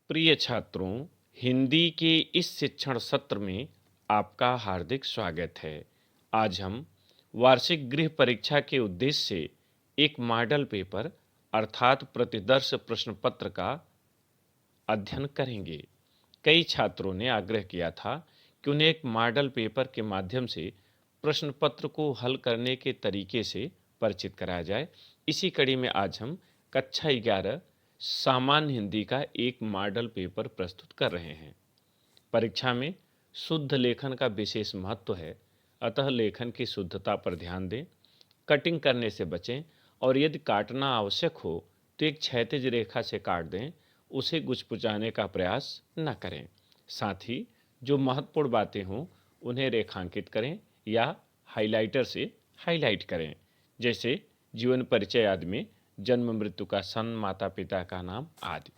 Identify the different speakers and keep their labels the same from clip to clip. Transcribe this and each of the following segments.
Speaker 1: प्रिय छात्रों, हिंदी के इस शिक्षण सत्र में आपका हार्दिक स्वागत है। आज हम वार्षिक गृह परीक्षा के उद्देश्य से एक मॉडल पेपर अर्थात प्रतिदर्श प्रश्न पत्र का अध्ययन करेंगे। कई छात्रों ने आग्रह किया था कि उन्हें एक मॉडल पेपर के माध्यम से प्रश्न पत्र को हल करने के तरीके से परिचित कराया जाए। इसी कड़ी में आज हम कक्षा 11 सामान्य हिंदी का एक मॉडल पेपर प्रस्तुत कर रहे हैं। परीक्षा में शुद्ध लेखन का विशेष महत्व है, अतः लेखन की शुद्धता पर ध्यान दें, कटिंग करने से बचें और यदि काटना आवश्यक हो तो एक क्षैतिज रेखा से काट दें, उसे गुचपुचाने का प्रयास न करें। साथ ही जो महत्वपूर्ण बातें हों उन्हें रेखांकित करें या हाइलाइटर से हाइलाइट करें, जैसे जीवन परिचय आदि में जन्म मृत्यु का सन, माता पिता का नाम आदि।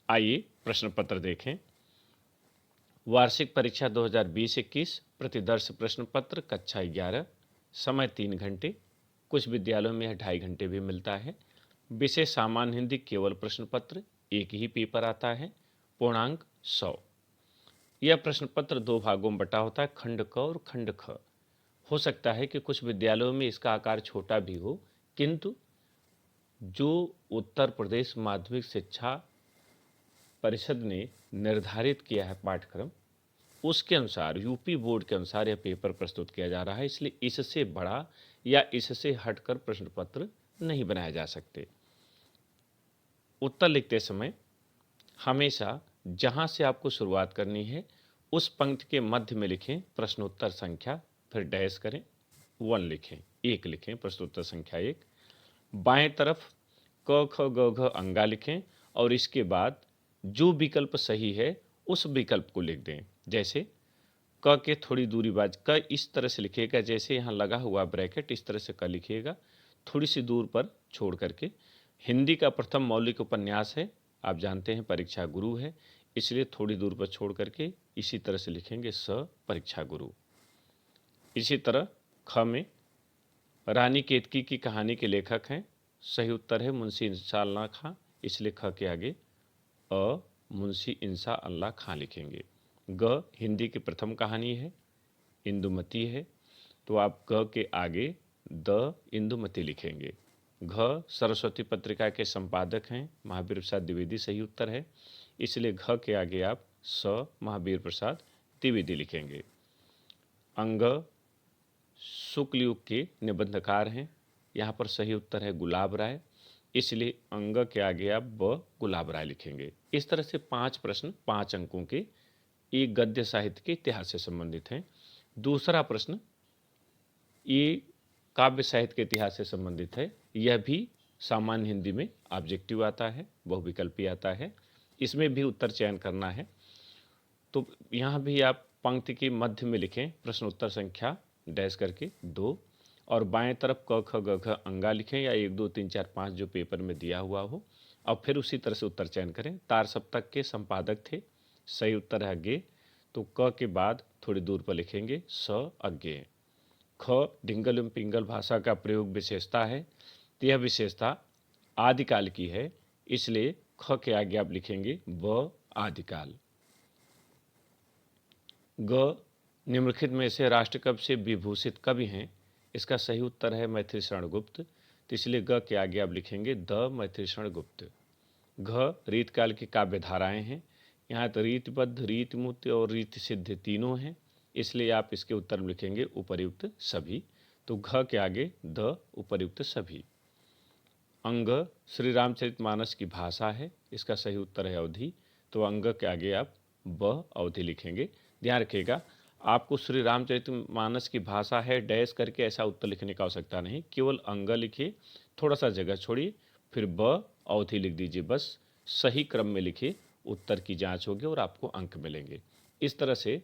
Speaker 1: आइए प्रश्न पत्र देखें। वार्षिक परीक्षा 2020-21 प्रतिदर्श प्रश्न पत्र कक्षा 11, समय 3 घंटे, कुछ विद्यालयों में 2.5 घंटे भी मिलता है। विषय सामान्य हिंदी केवल प्रश्न पत्र, एक ही पेपर आता है, पूर्णांक 100। यह प्रश्न पत्र 2 भागों में बटा होता है, खंड क और खंड ख। हो सकता है कि कुछ विद्यालयों में इसका आकार छोटा भी हो, किंतु जो उत्तर प्रदेश माध्यमिक शिक्षा परिषद ने निर्धारित किया है पाठ्यक्रम, उसके अनुसार यूपी बोर्ड के अनुसार यह पेपर प्रस्तुत किया जा रहा है, इसलिए इससे बड़ा या इससे हटकर प्रश्न पत्र नहीं बनाए जा सकते। उत्तर लिखते समय हमेशा जहां से आपको शुरुआत करनी है उस पंक्ति के मध्य में लिखें प्रश्नोत्तर संख्या, फिर डैश करें, 1 लिखें, 1 लिखें, प्रश्नोत्तर संख्या 1। बाएं तरफ क ख ग घ अंगा लिखें और इसके बाद जो विकल्प सही है उस विकल्प को लिख दें। जैसे क के थोड़ी दूरी बाद क इस तरह से लिखिएगा, जैसे यहाँ लगा हुआ ब्रैकेट इस तरह से क लिखिएगा, थोड़ी सी दूर पर छोड़ करके। हिंदी का प्रथम मौलिक उपन्यास है, आप जानते हैं परीक्षा गुरु है, इसलिए थोड़ी दूर पर छोड़ करके इसी तरह से लिखेंगे स परीक्षा गुरु। इसी तरह ख में रानी केतकी की कहानी के लेखक हैं, सही उत्तर है मुंशी इंसा अल्लाह खां, इसलिए ख के आगे अ मुंशी इंसा अल्लाह खां लिखेंगे। ग हिंदी की प्रथम कहानी है, इंदुमती है, तो आप ग के आगे द इंदुमती लिखेंगे। घ सरस्वती पत्रिका के संपादक हैं महावीर प्रसाद द्विवेदी, सही उत्तर है, इसलिए घ के आगे आप स महावीर प्रसाद द्विवेदी लिखेंगे। अंग शुक्ल युग के निबंधकार हैं, यहाँ पर सही उत्तर है गुलाब राय, इसलिए अंग के आगे आप ब गुलाब राय लिखेंगे। इस तरह से 5 प्रश्न 5 अंकों के एक गद्य साहित्य के इतिहास से संबंधित हैं। दूसरा प्रश्न ये काव्य साहित्य के इतिहास से संबंधित है, यह भी सामान्य हिंदी में ऑब्जेक्टिव आता है, बहुविकल्पी आता है, इसमें भी उत्तर चयन करना है। तो यहाँ भी आप पंक्ति के मध्य में लिखें प्रश्नोत्तर संख्या डैश करके 2 और बाएं तरफ क ख ग घ अंगा लिखें या 1 2 3 4 5 जो पेपर में दिया हुआ हो, और फिर उसी तरह से उत्तर चयन करें। तार सप्तक के संपादक थे, सही उत्तर है अज्ञेय, तो क के बाद थोड़ी दूर पर लिखेंगे स अज्ञेय। ख ढिंगल एवं पिंगल भाषा का प्रयोग विशेषता है, तो यह विशेषता आदिकाल की है, इसलिए ख के आगे आप लिखेंगे व आदिकाल। ग निम्नलिखित में से राष्ट्रकवि से विभूषित कवि हैं, इसका सही उत्तर है मैथिली शरण गुप्त, तो इसलिए ग के आगे आप लिखेंगे द मैथिली शरण गुप्त। घ रीतकाल की काव्य धाराएं हैं, यहाँ तो रीतबद्ध, रीतमुक्त और रीत सिद्ध तीनों हैं, इसलिए आप इसके उत्तर में लिखेंगे उपर्युक्त सभी, तो घ के आगे द उपर्युक्त सभी। अंग श्री रामचरितमानस की भाषा है, इसका सही उत्तर है अवधि, तो अंग के आगे आप ब अवधि लिखेंगे। ध्यान रखिएगा, आपको श्री रामचरितमानस की भाषा है डैश करके ऐसा उत्तर लिखने की आवश्यकता नहीं, केवल अंग लिखिए, थोड़ा सा जगह छोड़िए, फिर ब अवधि लिख दीजिए, बस सही क्रम में लिखिए, उत्तर की जांच होगी और आपको अंक मिलेंगे। इस तरह से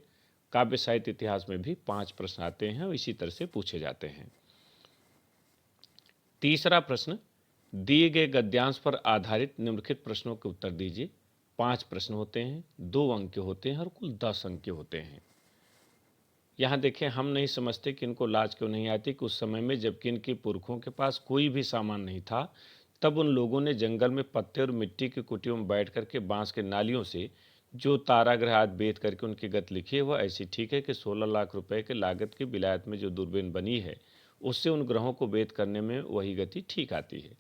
Speaker 1: काव्य साहित्य इतिहास में भी 5 प्रश्न आते हैं और इसी तरह से पूछे जाते हैं। तीसरा प्रश्न, दिए गए गद्यांश पर आधारित निम्नलिखित प्रश्नों के उत्तर दीजिए। 5 प्रश्न होते हैं, 2 अंक के होते हैं और कुल 10 अंक के होते हैं। यहाँ देखें, हम नहीं समझते कि इनको लाज क्यों नहीं आती कि उस समय में जबकि इनके पुरखों के पास कोई भी सामान नहीं था, तब उन लोगों ने जंगल में पत्ते और मिट्टी की कुटियों में बैठ करके बांस के नालियों से जो तारागृह आदि बेच करके उनकी गत लिखी है वह ऐसी ठीक है कि 16 लाख रुपए के लागत की विलायत में जो दूरबीन बनी है उससे उन ग्रहों को भेद करने में वही गति ठीक आती है।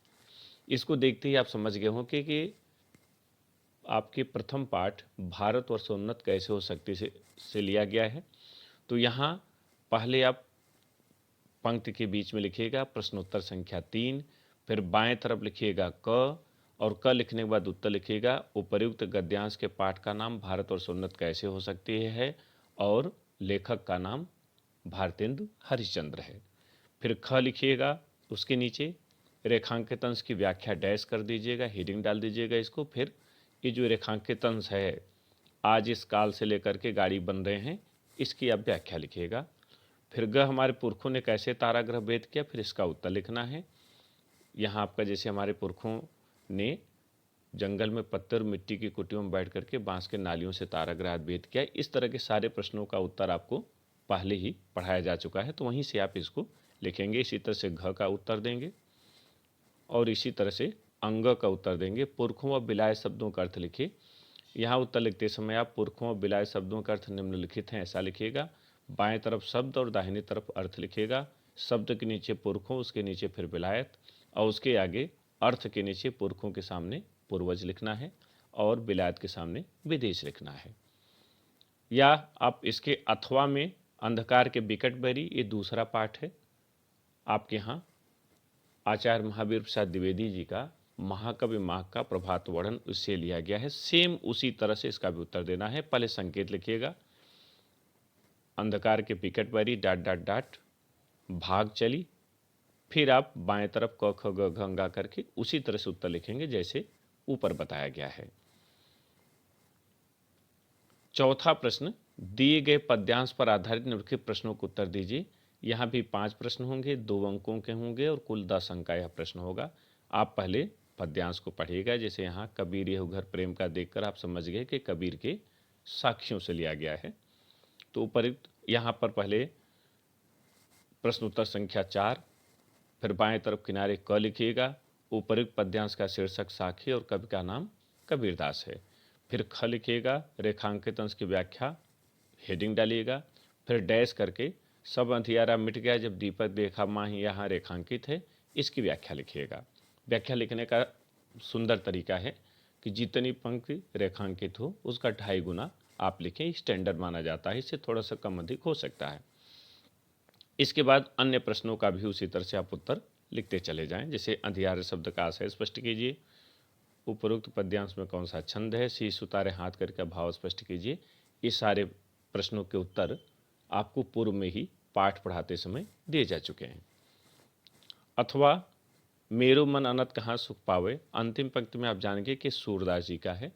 Speaker 1: इसको देखते ही आप समझ गए हों कि आपके प्रथम पाठ भारतवर्ष उन्नत कैसे हो सकती से लिया गया है। तो यहाँ पहले आप पंक्ति के बीच में लिखिएगा प्रश्नोत्तर संख्या 3, फिर बाएं तरफ लिखिएगा क, और क लिखने के बाद उत्तर लिखिएगा उपर्युक्त गद्यांश के पाठ का नाम भारतवर्ष उन्नत कैसे हो सकती है और लेखक का नाम भारतेंदु हरिश्चंद्र है। फिर ख लिखिएगा, उसके नीचे रेखांकित अंश की व्याख्या डैश कर दीजिएगा, हेडिंग डाल दीजिएगा इसको। फिर ये जो रेखांकित अंश है आज इस काल से लेकर के गाड़ी बन रहे हैं इसकी आप व्याख्या लिखिएगा। फिर ग हमारे पुरखों ने कैसे ताराग्रह भेद किया, फिर इसका उत्तर लिखना है। यहाँ आपका जैसे हमारे पुरखों ने जंगल में पत्थर मिट्टी की कुटियों में बैठ करके बांस के नालियों से ताराग्रह भेद किया, इस तरह के सारे प्रश्नों का उत्तर आपको पहले ही पढ़ाया जा चुका है, तो वहीं से आप इसको लिखेंगे। इसी तरह से घ का उत्तर देंगे और इसी तरह से अंग का उत्तर देंगे। पुरखों व बिलाए शब्दों का अर्थ लिखिए। यहाँ उत्तर लिखते समय आप पुरखों व बिलाए शब्दों का अर्थ निम्नलिखित हैं ऐसा लिखिएगा। बाएं तरफ शब्द और दाहिनी तरफ अर्थ लिखिएगा। शब्द के नीचे पुरखों, उसके नीचे फिर विलायत, और उसके आगे अर्थ के नीचे पुरखों के सामने पूर्वज लिखना है और विलायत के सामने विदेश लिखना है। या आप इसके अथवा में अंधकार के बिकट बैरी, ये दूसरा पाठ है आपके यहाँ आचार्य महावीर प्रसाद द्विवेदी जी का महाकवि माघ का प्रभात वर्णन उससे लिया गया है। सेम उसी तरह से इसका भी उत्तर देना है। पहले संकेत लिखिएगा, अंधकार के बिकट बैरी डाट डाट डाट भाग चली, फिर आप बाएं तरफ क ख ग घ गा करके उसी तरह से उत्तर लिखेंगे जैसे ऊपर बताया गया है। चौथा प्रश्न, दिए गए पद्यांश पर आधारित निम्नलिखित प्रश्नों को उत्तर दीजिए। यहाँ भी 5 प्रश्न होंगे, 2 अंकों के होंगे और कुल 10 अंक का यह प्रश्न होगा। आप पहले पद्यांश को पढ़िएगा। जैसे यहाँ कबीर यह घर प्रेम का देखकर आप समझ गए कि कबीर के साखियों से लिया गया है। तो उपयुक्त यहाँ पर पहले प्रश्नोत्तर संख्या 4, फिर बाएं तरफ किनारे क लिखिएगा। उपयुक्त पद्यांश का शीर्षक साखी और कवि का नाम कबीरदास है। फिर ख लिखिएगा, रेखांकित अंश की व्याख्या, हेडिंग डालिएगा। फिर डैश करके सब अंधियारा मिट गया जब दीपक देखा माही यहाँ रेखांकित है, इसकी व्याख्या लिखिएगा। व्याख्या लिखने का सुंदर तरीका है कि जितनी पंक्ति रेखांकित हो उसका 2.5 गुना आप लिखें, स्टैंडर्ड माना जाता है, इससे थोड़ा सा कम अधिक हो सकता है। इसके बाद अन्य प्रश्नों का भी उसी तरह से आप उत्तर लिखते चले जाएं। जैसे अंधियारे शब्द का आशय स्पष्ट कीजिए, उपरोक्त पद्यांश में कौन सा छंद है, शीश उतारे हाथ करके भाव स्पष्ट कीजिए। ये सारे प्रश्नों के उत्तर आपको पूर्व में ही पाठ पढ़ाते समय दिए जा चुके हैं। अथवा मेरो मन अनत कहाँ सुख पावे, अंतिम पंक्ति में आप जानेंगे कि सूरदास जी का है।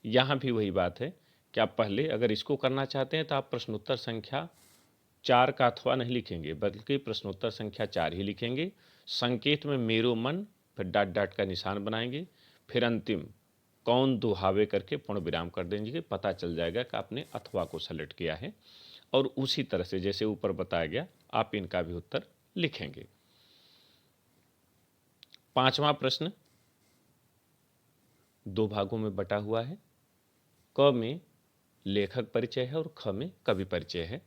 Speaker 1: यहाँ भी वही बात है कि आप पहले अगर इसको करना चाहते हैं तो आप प्रश्नोत्तर संख्या 4 का अथवा नहीं लिखेंगे, बल्कि प्रश्नोत्तर संख्या 4 ही लिखेंगे। संकेत में मेरो मन, फिर डाट डाट का निशान बनाएंगे, फिर अंतिम कौन दुहावे करके पूर्ण विराम कर देंगे। पता चल जाएगा कि आपने अथवा को सेलेक्ट किया है, और उसी तरह से जैसे ऊपर बताया गया आप इनका भी उत्तर लिखेंगे। 5वां प्रश्न 2 भागों में बटा हुआ है। क में लेखक परिचय है और ख में कवि परिचय है।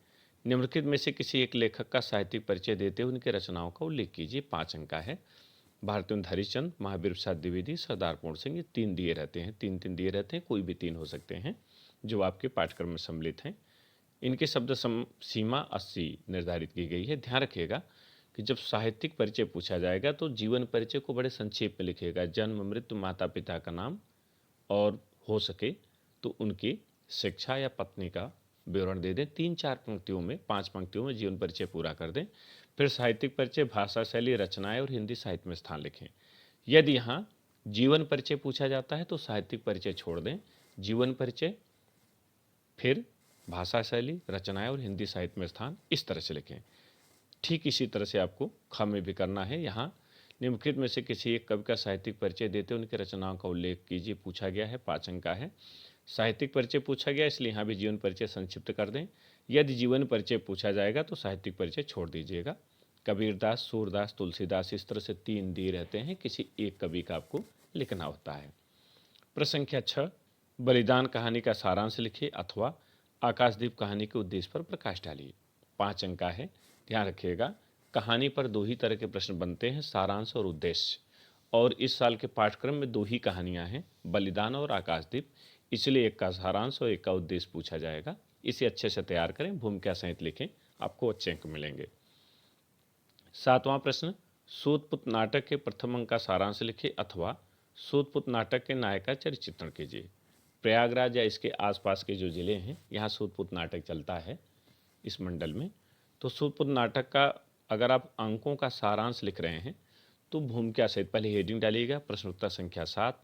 Speaker 1: निम्नलिखित में से किसी एक लेखक का साहित्यिक परिचय देते हुए उनकी रचनाओं का उल्लेख कीजिए। 5 अंक का है। भारतेंदु हरिश्चंद्र, महावीर प्रसाद द्विवेदी, सरदार पूर्ण सिंह, ये 3 दिए रहते हैं, 3-3 दिए रहते हैं, कोई भी 3 हो सकते हैं जो आपके पाठ्यक्रम में सम्मिलित हैं। इनके शब्द सीमा 80 निर्धारित की गई है। ध्यान रखिएगा कि जब साहित्यिक परिचय पूछा जाएगा तो जीवन परिचय को बड़े संक्षेप में लिखिएगा। जन्म, मृत्यु, माता पिता का नाम और हो सके तो उनकी शिक्षा या पत्नी का विवरण दे दें। 3-4 पंक्तियों में, 5 पंक्तियों में जीवन परिचय पूरा कर दें। फिर साहित्यिक परिचय, भाषा शैली, रचनाएं और हिंदी साहित्य में स्थान लिखें। यदि यहाँ जीवन परिचय पूछा जाता है तो साहित्यिक परिचय छोड़ दें, जीवन परिचय, फिर भाषा शैली, रचनाएं और हिंदी साहित्य में स्थान, इस तरह से लिखें। ठीक इसी तरह से आपको ख में भी करना है। यहाँ निम्नलिखित में से किसी एक कवि का साहित्यिक परिचय देते उनकी रचनाओं का उल्लेख कीजिए, पूछा गया है। 5 अंक का है। साहित्यिक परिचय पूछा गया इसलिए यहाँ भी जीवन परिचय संक्षिप्त कर दें। यदि जीवन परिचय पूछा जाएगा तो साहित्यिक परिचय छोड़ दीजिएगा। कबीरदास, सूरदास, तुलसीदास, इस तरह से 3 दिए रहते हैं, किसी एक कवि का आपको लिखना होता है। प्रश्न संख्या 6, बलिदान कहानी का सारांश लिखिए अथवा आकाशदीप कहानी के उद्देश्य पर प्रकाश डालिए। 5 अंक का है, ध्यान रखिएगा। कहानी पर 2 ही तरह के प्रश्न बनते हैं, सारांश और उद्देश्य। और इस साल के पाठ्यक्रम में 2 ही कहानियां हैं, बलिदान और आकाशदीप, इसलिए एक का सारांश और एक का उद्देश्य पूछा जाएगा। इसे अच्छे से तैयार करें, भूमिका सहित लिखें, आपको अच्छे अंक मिलेंगे। 7वां प्रश्न, सूतपुत्र नाटक के प्रथम अंक का सारांश लिखिए अथवा सूतपुत्र नाटक के नायक का चरित्र चित्रण कीजिए। प्रयागराज या इसके आसपास के जो ज़िले हैं, यहाँ सूतपुत्र नाटक चलता है इस मंडल में। तो सूतपुत्र नाटक का अगर आप अंकों का सारांश लिख रहे हैं तो भूमिका सहित पहले हेडिंग डालिएगा, प्रश्नोत्तर संख्या 7,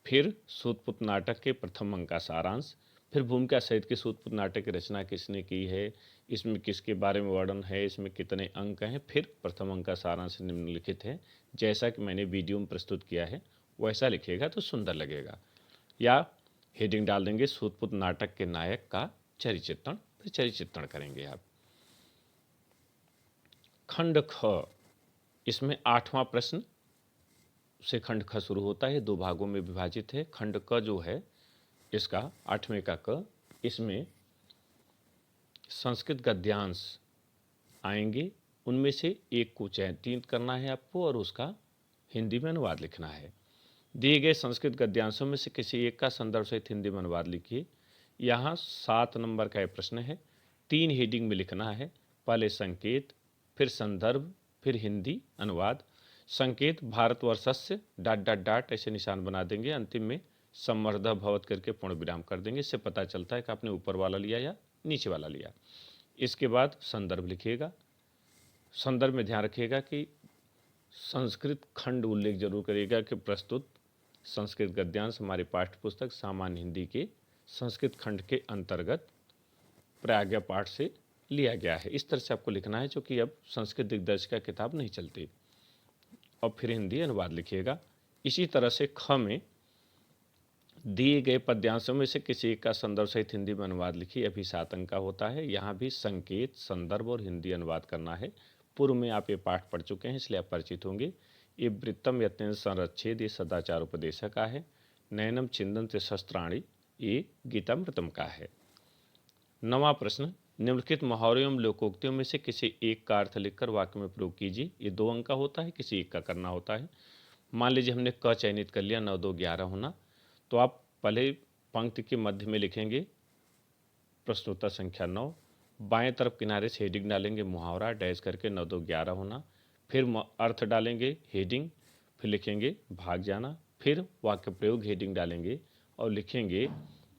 Speaker 1: फिर सूतपुत्र नाटक के प्रथम अंक का सारांश, फिर भूमिका सहित के सूतपुत्र नाटक की रचना किसने की है, इसमें किसके बारे में वर्णन है, इसमें कितने अंक हैं, फिर प्रथम अंक का सारांश निम्नलिखित है। जैसा कि मैंने वीडियो में प्रस्तुत किया है वैसा लिखिएगा तो सुंदर लगेगा। या हेडिंग डाल देंगे सूतपुत्र नाटक के नायक का चरित्र चित्रण, फिर चरित्र चित्रण करेंगे आप। खंड ख, इसमें 8वां प्रश्न से खंड ख शुरू होता है, 2 भागों में विभाजित है। खंड क जो है इसका 8वें का क, इसमें संस्कृत गद्यांश आएंगे, उनमें से एक को चयनित करना है आपको और उसका हिंदी में अनुवाद लिखना है। दिए गए संस्कृत गद्यांशों में से किसी एक का संदर्भ सहित हिंदी में अनुवाद लिखिए। यहाँ 7 नंबर का एक प्रश्न है, 3 हेडिंग में लिखना है, पहले संकेत, फिर संदर्भ, फिर हिंदी अनुवाद। संकेत भारतवर्षस्य ... ऐसे निशान बना देंगे, अंतिम में सम्मर्दः भवत करके पूर्ण विराम कर देंगे। इससे पता चलता है कि आपने ऊपर वाला लिया या नीचे वाला लिया। इसके बाद संदर्भ लिखिएगा। संदर्भ में ध्यान रखिएगा कि संस्कृत खंड उल्लेख जरूर करिएगा कि प्रस्तुत संस्कृत गद्यांश हमारे पाठ्य पुस्तक सामान्य हिंदी के संस्कृत खंड के अंतर्गत प्राज्ञा पाठ से लिया गया है। इस तरह से आपको लिखना है, क्योंकि अब संस्कृत दिग्दर्शिका किताब नहीं चलती। और फिर हिंदी अनुवाद लिखिएगा। इसी तरह से ख में दिए गए पद्यांशों में से किसी एक का संदर्भ सहित हिंदी में अनुवाद लिखिए। अभी 7 अंक का होता है। यहाँ भी संकेत, संदर्भ और हिंदी अनुवाद करना है। पूर्व में आप ये पाठ पढ़ चुके हैं, इसलिए आप परिचित होंगे। ये वृत्तम यत्न संरक्षेद, ये सदाचार उपदेशक का है। नयनम छिंदन से शस्त्राणी, ये गीतामृतम का है। 9वां प्रश्न, निम्नलिखित मुहावरों एवं लोकोक्तियों में से किसी एक का अर्थ लिखकर वाक्य में प्रयोग कीजिए। ये 2 अंक का होता है, किसी एक का करना होता है। मान लीजिए हमने क चयनित कर लिया, 9 2 11 होना, तो आप पहले पंक्ति के मध्य में लिखेंगे प्रश्नोत्तर संख्या 9, बाएं तरफ किनारे से हेडिंग डालेंगे मुहावरा डैश करके 9 2 11 होना, फिर अर्थ डालेंगे हेडिंग, फिर लिखेंगे भाग जाना, फिर वाक्य प्रयोग हेडिंग डालेंगे और लिखेंगे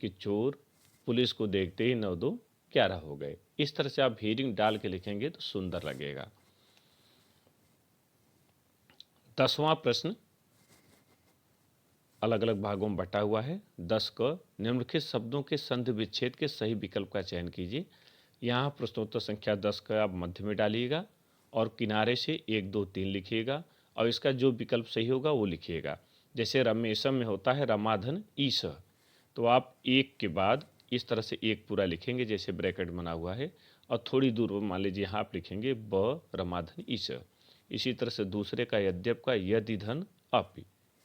Speaker 1: कि चोर पुलिस को देखते ही 9 2 11 हो गए। इस तरह से आप हेडिंग डाल के लिखेंगे तो सुंदर लगेगा। 10वां प्रश्न अलग अलग भागों में बटा हुआ है। 10 क, निम्नलिखित शब्दों के संधि विच्छेद के सही विकल्प का चयन कीजिए। यहाँ प्रश्नोत्तर संख्या 10 का आप मध्य में डालिएगा और किनारे से 1 2 3 लिखिएगा और इसका जो विकल्प सही होगा वो लिखिएगा। जैसे रमेशम में होता है रमाधन ईश, तो आप एक के बाद इस तरह से एक पूरा लिखेंगे जैसे ब्रैकेट बना हुआ है, और थोड़ी दूर मान लीजिए यहाँ आप लिखेंगे ब रमाधन ईश। इसी तरह से दूसरे का यद्यप का यदि धन अप,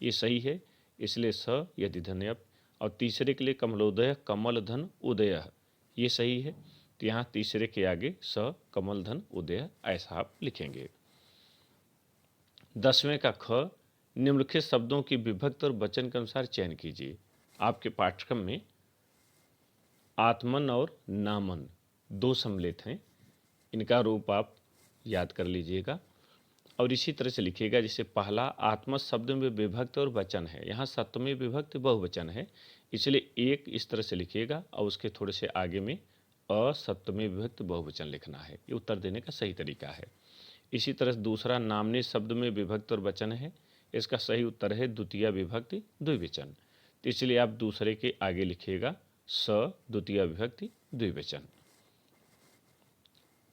Speaker 1: ये सही है, इसलिए स यदि धन अप। और तीसरे के लिए कमलोदय कमल धन उदय, ये सही है, तो यहाँ तीसरे के आगे स कमल धन उदय ऐसा आप लिखेंगे। 10वें का ख, निम्नलिखित शब्दों की विभक्ति और वचन के अनुसार चयन कीजिए। आपके पाठ्यक्रम में आत्मन और नामन 2 सम्मिलित हैं, इनका रूप आप याद कर लीजिएगा और इसी तरह से लिखिएगा। जैसे पहला आत्म शब्द में विभक्ति और वचन है, यहाँ सप्तमी विभक्ति बहुवचन है, इसलिए एक इस तरह से लिखिएगा और उसके थोड़े से आगे में असप्तमी विभक्ति बहुवचन लिखना है। ये उत्तर देने का सही तरीका है। इसी तरह दूसरा नामनी शब्द में विभक्ति और वचन है, इसका सही उत्तर है द्वितीय विभक्ति द्विवचन, तो इसलिए आप दूसरे के आगे लिखिएगा स द्वितीय विभक्ति द्विवचन।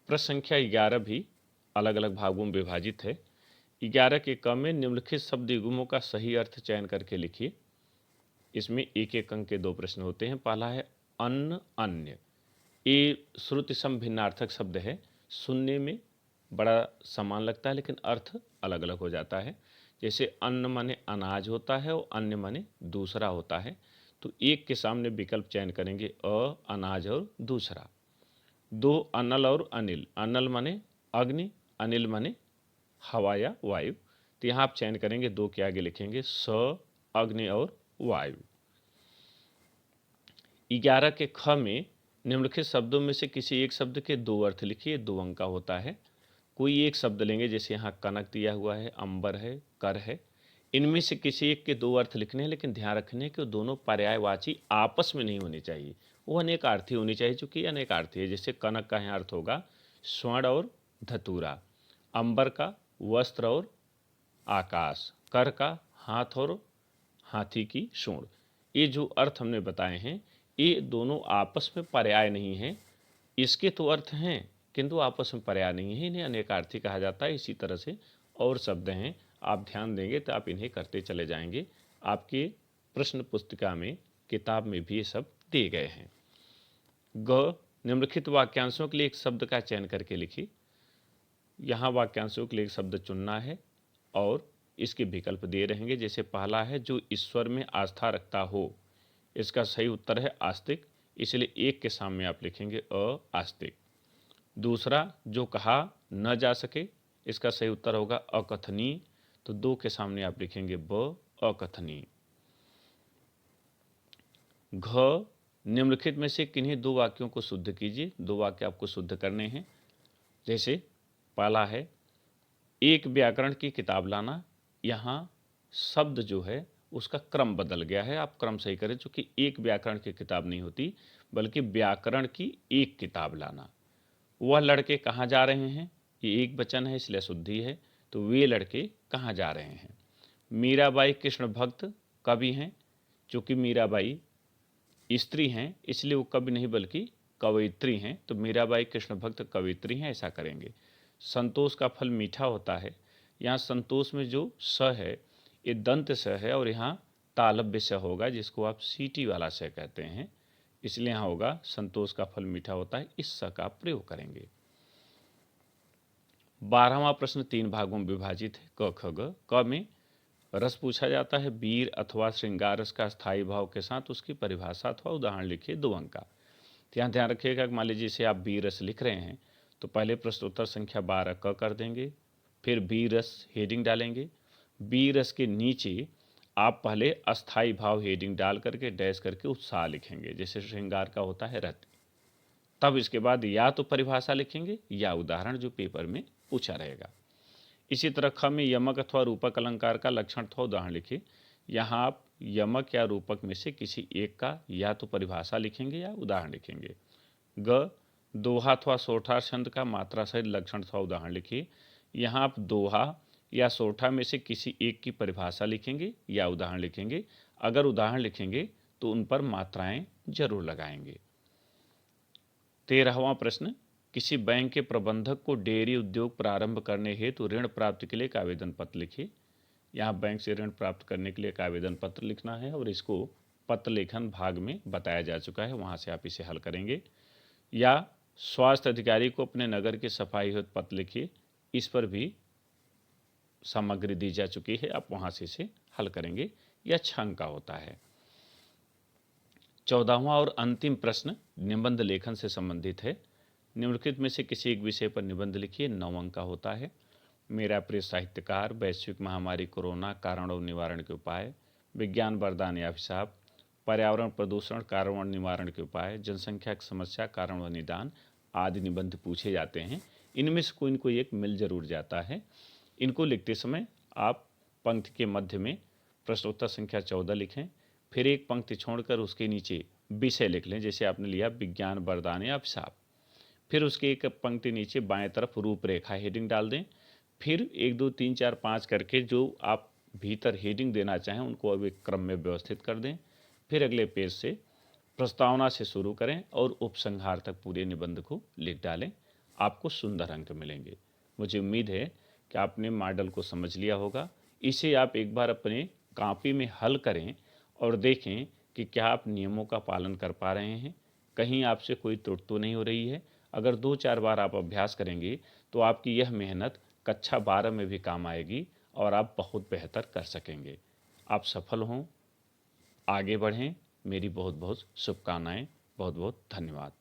Speaker 1: प्रश्न संख्या 11 भी अलग अलग भागों में विभाजित है। 11 के क में निम्नलिखित शब्द युग्मों का सही अर्थ चयन करके लिखिए। इसमें एक एक अंक के 2 प्रश्न होते हैं। पहला है अन्न अन्य, ये श्रुति सम भिन्नार्थक शब्द है, सुनने में बड़ा समान लगता है लेकिन अर्थ अलग अलग हो जाता है। जैसे अन्न माने अनाज होता है और अन्य माने दूसरा होता है, तो एक के सामने विकल्प चयन करेंगे अनाज और दूसरा। दो अनल और अनिल, अनल माने अग्नि, अनिल माने हवा या वायु, तो यहाँ आप चयन करेंगे दो के आगे लिखेंगे स अग्नि और वायु। 11 के ख में निम्नलिखित शब्दों में से किसी एक शब्द के दो अर्थ लिखिए, 2 अंक का होता है। कोई एक शब्द लेंगे, जैसे यहाँ कनक दिया हुआ है, अंबर है, कर है। इनमें से किसी एक के दो अर्थ लिखने हैं, लेकिन ध्यान रखने कि दोनों पर्यायवाची आपस में नहीं होनी चाहिए, वो अनेकार्थी होनी चाहिए, चूंकि अनेकार्थी है। जैसे कनक का यहाँ अर्थ होगा स्वर्ण और धतूरा, अंबर का वस्त्र और आकाश, कर का हाथ और हाथी की सूंड। ये जो अर्थ हमने बताए हैं ये दोनों आपस में पर्याय नहीं हैं, इसके तो अर्थ हैं किंतु आपस में पर्याय नहीं है, इन्हें अनेकार्थी कहा जाता है। इसी तरह से और शब्द हैं, आप ध्यान देंगे तो आप इन्हें करते चले जाएंगे। आपके प्रश्न पुस्तिका में, किताब में भी ये सब दिए गए हैं। ग, निम्नलिखित वाक्यांशों के लिए एक शब्द का चयन करके लिखिए। यहाँ वाक्यांशों के लिए एक शब्द चुनना है और इसके विकल्प दिए रहेंगे। जैसे पहला है जो ईश्वर में आस्था रखता हो, इसका सही उत्तर है आस्तिक, इसलिए एक के सामने आप लिखेंगे आस्तिक। दूसरा जो कहा न जा सके, इसका सही उत्तर होगा अकथनीय, तो दो के सामने आप लिखेंगे अकथनीय। घ, निम्नलिखित में से किन्हीं दो वाक्यों को शुद्ध कीजिए। दो वाक्य आपको शुद्ध करने हैं। जैसे पहला है एक व्याकरण की किताब लाना, यहाँ शब्द जो है उसका क्रम बदल गया है, आप क्रम सही करें, चूँकि एक व्याकरण की किताब नहीं होती बल्कि व्याकरण की एक किताब लाना। वह लड़के कहाँ जा रहे हैं, ये एक वचन है इसलिए शुद्धि है, तो वे लड़के कहाँ जा रहे हैं। मीराबाई कृष्ण भक्त कवि हैं, चूँकि मीराबाई स्त्री हैं इसलिए वो कवि नहीं बल्कि कवयित्री हैं, तो मीराबाई कृष्ण भक्त कवयित्री हैं, ऐसा करेंगे। संतोष का फल मीठा होता है, यहाँ संतोष में जो स है ये दंत स है और यहाँ तालव्य स होगा, जिसको आप सीटी वाला स कहते हैं, इसलिए यहाँ होगा संतोष का फल मीठा होता है, इस स का प्रयोग करेंगे। 12वां प्रश्न 3 भागों में विभाजित है। क ख ग। क में रस पूछा जाता है, वीर अथवा श्रृंगार रस का स्थायी भाव के साथ उसकी परिभाषा अथवा उदाहरण लिखिए, 2 अंक का। यहाँ ध्यान रखिएगा कि मान लीजिए इसे आप वीर रस लिख रहे हैं तो पहले प्रश्नोत्तर संख्या 12 क कर देंगे, फिर वीर रस हेडिंग डालेंगे। वीर रस के नीचे आप पहले अस्थाई भाव हेडिंग डाल करके डैश करके उत्साह लिखेंगे, जैसे श्रृंगार का होता है रथ। तब इसके बाद या तो परिभाषा लिखेंगे या उदाहरण जो पेपर में पूछा रहेगा। इसी तरह ख में यमक अथवा रूपक अलंकार का लक्षण अथवा उदाहरण लिखिए। यहाँ आप यमक या रूपक में से किसी एक का या तो परिभाषा लिखेंगे या उदाहरण लिखेंगे। ग, दोहा अथवा सोठा छंद का मात्रा सहित लक्षण अथवा उदाहरण लिखिए। यहाँ आप दोहा या सोठा में से किसी एक की परिभाषा लिखेंगे या उदाहरण लिखेंगे। अगर उदाहरण लिखेंगे तो उन पर मात्राएं जरूर लगाएंगे। 13वां प्रश्न, किसी बैंक के प्रबंधक को डेयरी उद्योग प्रारंभ करने हेतु ऋण प्राप्ति के लिए एक आवेदन पत्र लिखिए। यहाँ बैंक से ऋण प्राप्त करने के लिए एक आवेदन पत्र लिखना है और इसको पत्र लेखन भाग में बताया जा चुका है, वहाँ से आप इसे हल करेंगे। या स्वास्थ्य अधिकारी को अपने नगर की सफाई हेतु पत्र लिखिए, इस पर भी सामग्री दी जा चुकी है, आप वहाँ से इसे हल करेंगे। यह 6 अंक का होता है। 14वां और अंतिम प्रश्न निबंध लेखन से संबंधित है। निम्नलिखित में से किसी एक विषय पर निबंध लिखिए, 9 अंक का होता है। मेरा प्रिय साहित्यकार, वैश्विक महामारी कोरोना, कारण और निवारण के उपाय, विज्ञान वरदान या अभिशाप, पर्यावरण प्रदूषण, कारण और निवारण के उपाय, जनसंख्या की समस्या, कारण और निदान आदि निबंध पूछे जाते हैं। इनमें से कोई न कोई एक मिल जरूर जाता है। इनको लिखते समय आप पंक्ति के मध्य में प्रश्नोत्तर संख्या 14 लिखें, फिर एक पंक्ति छोड़कर उसके नीचे विषय लिख लें, जैसे आपने लिया विज्ञान वरदान या अभिशाप। फिर उसके एक पंक्ति नीचे बाएं तरफ रूपरेखा हेडिंग डाल दें। फिर 1 2 3 4 5 करके जो आप भीतर हेडिंग देना चाहें उनको अब एक क्रम में व्यवस्थित कर दें। फिर अगले पेज से प्रस्तावना से शुरू करें और उपसंहार तक पूरे निबंध को लिख डालें। आपको सुंदर अंक मिलेंगे। मुझे उम्मीद है कि आपने मॉडल को समझ लिया होगा। इसे आप एक बार अपने कॉपी में हल करें और देखें कि क्या आप नियमों का पालन कर पा रहे हैं, कहीं आपसे कोई त्रुटि तो नहीं हो रही है। अगर 2 4 बार आप अभ्यास करेंगे तो आपकी यह मेहनत कक्षा 12 में भी काम आएगी और आप बहुत बेहतर कर सकेंगे। आप सफल हों, आगे बढ़ें। मेरी बहुत बहुत शुभकामनाएं। बहुत बहुत धन्यवाद।